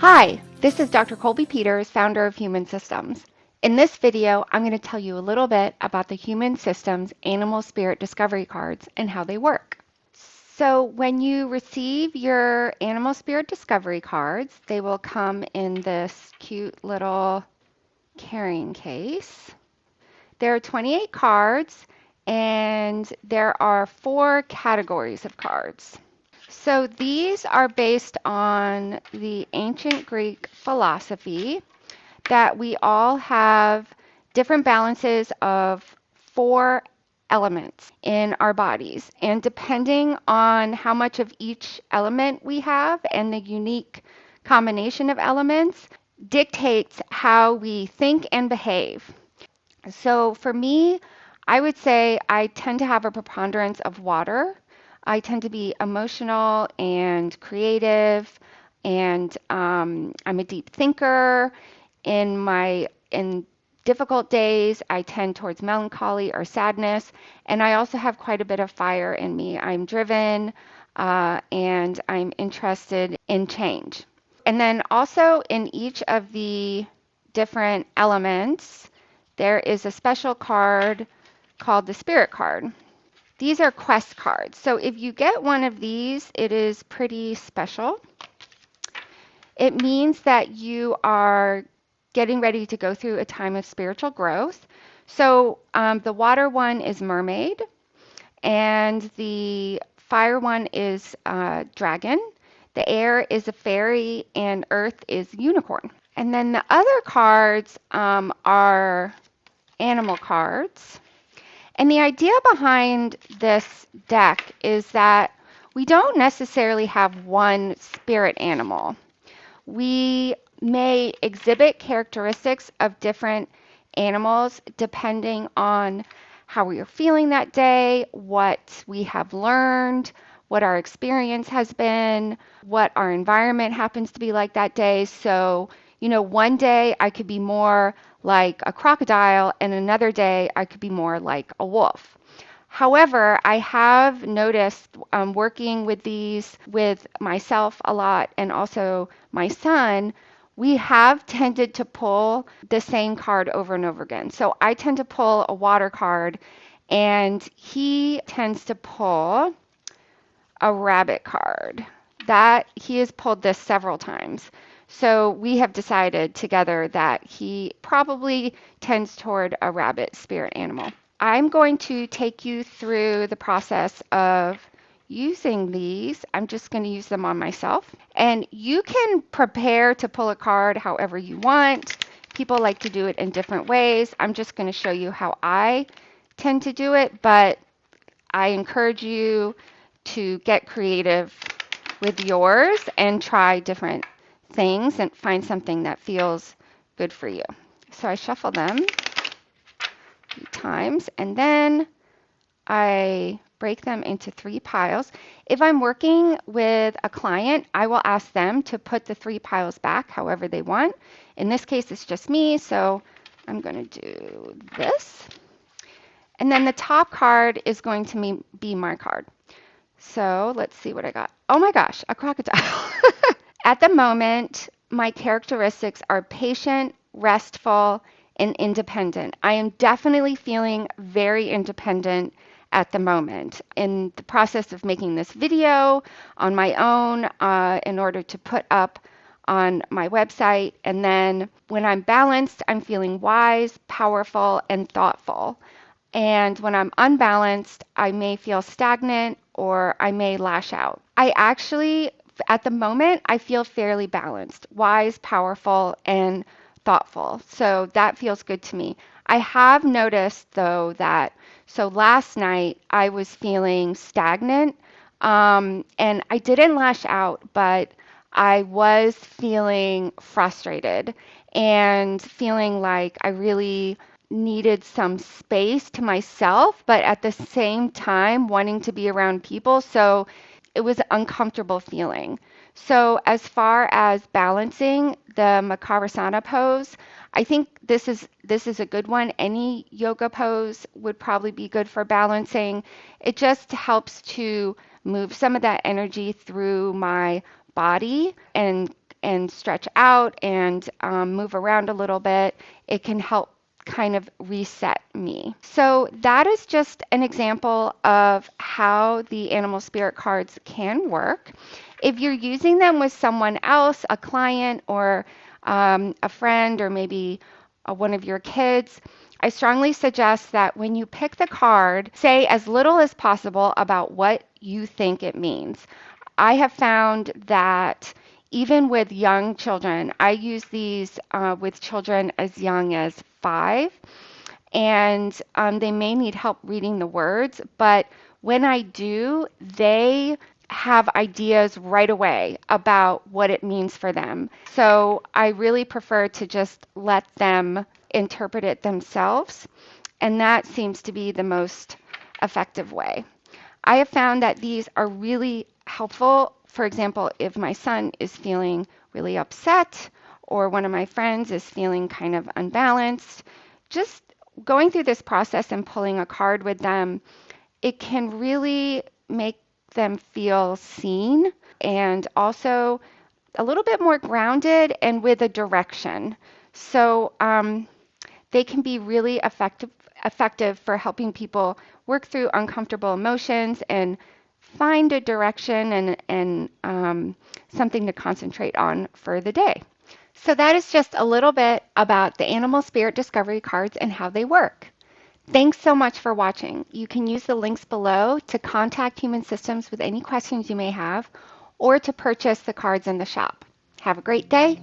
Hi, this is Dr. Colby Peters, founder of Human Systems. In this video, I'm going to tell you a little bit about the Human Systems Animal Spirit Discovery Cards and how they work. So when you receive your Animal Spirit Discovery Cards, they will come in this cute little carrying case. There are 28 cards, and there are 4 categories of cards. So these are based on the ancient Greek philosophy that we all have different balances of 4 elements in our bodies. And depending on how much of each element we have and the unique combination of elements dictates how we think and behave. So for me, I would say I tend to have a preponderance of water. I tend to be emotional and creative, and I'm a deep thinker. In difficult days, I tend towards melancholy or sadness, and I also have quite a bit of fire in me. I'm driven, and I'm interested in change. And then also in each of the different elements, there is a special card called the Spirit card. These are quest cards. So if you get one of these, it is pretty special. It means that you are getting ready to go through a time of spiritual growth. So the water one is mermaid, and the fire one is dragon. The air is a fairy, and earth is unicorn. And then the other cards are animal cards. And the idea behind this deck is that we don't necessarily have one spirit animal. We may exhibit characteristics of different animals depending on how we are feeling that day, what we have learned, what our experience has been, what our environment happens to be like that day. So, one day I could be more like a crocodile, and another day I could be more like a wolf. However, I have noticed working with these with myself a lot and also my son, we have tended to pull the same card over and over again. So I tend to pull a water card, and he tends to pull a rabbit card. That he has pulled this several times. So we have decided together that he probably tends toward a rabbit spirit animal. I'm going to take you through the process of using these. I'm just going to use them on myself. And you can prepare to pull a card however you want. People like to do it in different ways. I'm just going to show you how I tend to do it, but I encourage you to get creative with yours and try different things and find something that feels good for you. So I shuffle them a few times, and then I break them into 3 piles. If I'm working with a client, I will ask them to put the 3 piles back however they want. In this case, it's just me, so I'm going to do this. And then the top card is going to be my card. So let's see what I got. Oh my gosh, a crocodile. At the moment, my characteristics are patient, restful, and independent. I am definitely feeling very independent at the moment. In the process of making this video on my own in order to put up on my website. And then when I'm balanced, I'm feeling wise, powerful, and thoughtful. And when I'm unbalanced, I may feel stagnant or I may lash out. I actually, at the moment, I feel fairly balanced, wise, powerful, and thoughtful. So that feels good to me. I have noticed, though, that so last night I was feeling stagnant, and I didn't lash out, but I was feeling frustrated and feeling like I really needed some space to myself, but at the same time wanting to be around people. So it was an uncomfortable feeling. So as far as balancing the Makarasana pose, I think this is a good one. Any yoga pose would probably be good for balancing. It just helps to move some of that energy through my body and and stretch out and move around a little bit, it can help kind of reset me. So that is just an example of how the animal spirit cards can work. If you're using them with someone else, a client or a friend, or maybe one of your kids, I strongly suggest that when you pick the card, say as little as possible about what you think it means. I have found that even with young children, I use these with children as young as 5, and they may need help reading the words, but when I do, they have ideas right away about what it means for them. So I really prefer to just let them interpret it themselves, and that seems to be the most effective way. I have found that these are really helpful. For example, if my son is feeling really upset or one of my friends is feeling kind of unbalanced, just going through this process and pulling a card with them, it can really make them feel seen and also a little bit more grounded and with a direction. So they can be really effective for helping people work through uncomfortable emotions and find a direction and something to concentrate on for the day. So that is just a little bit about the Animal Spirit Discovery cards and how they work. Thanks so much for watching. You can use the links below to contact Human Systems with any questions you may have or to purchase the cards in the shop. Have a great day.